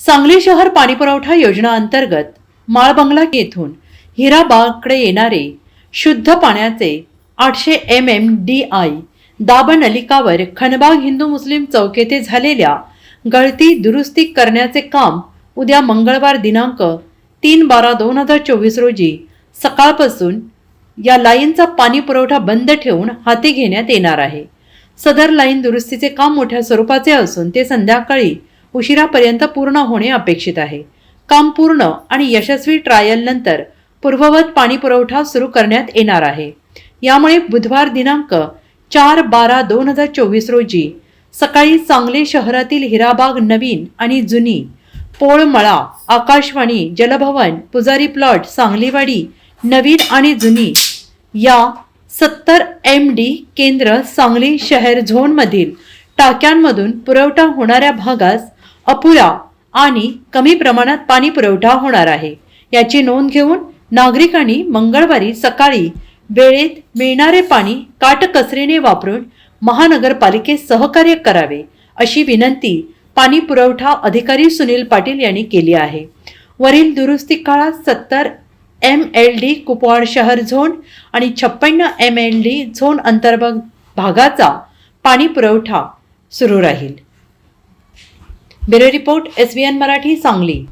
सांगली शहर पाणीपुरवठा योजना अंतर्गत माळबंगला येथून हिराबागकडे येणारे शुद्ध पाण्याचे 800 MMDI दाबनलिकावर खनबाग हिंदू मुस्लिम चौक येथे झालेल्या गळती दुरुस्ती करण्याचे काम उद्या मंगळवार दिनांक 3/12/2024 रोजी सकाळपासून या लाईनचा पाणी पुरवठा बंद ठेवून हाती घेण्यात येणार आहे। सदर लाईन दुरुस्तीचे काम मोठ्या स्वरूपाचे असून ते संध्याकाळी उशिरापर्यंत पूर्ण होणे अपेक्षित आहे। काम पूर्ण आणि यशस्वी ट्रायल नंतर पूर्ववत पाणी पुरवठा सुरू करण्यात येणार आहे। यामुळे बुधवार दिनांक 4/12/2024 रोजी सकाळी सांगली शहरातील हिराबाग नवीन आणि जुनी पोळमळा आकाशवाणी जलभवन पुजारी प्लॉट सांगलीवाडी नवीन आणि जुनी या 70 MD केंद्र सांगली शहर झोन मधील टाक्यांमधून पुरवठा होणाऱ्या भागास अपुरा आणि कमी प्रमाणात पाणी पुरवठा होणार आहे। याची नोंद घेऊन नागरिकांनी मंगळवारी सकाळी वेळेत मिळणारे पाणी काटकसरीने वापरून महानगरपालिकेस सहकार्य करावे अशी विनंती पाणी पुरवठा अधिकारी सुनील पाटील यांनी केली आहे। वरील दुरुस्ती काळात 70 MLD कुपवाड शहर झोन आणि 56 MLD झोन अंतर्गत भागाचा पाणी पुरवठा सुरू राहील। Bureau report SVN Marathi Sangli.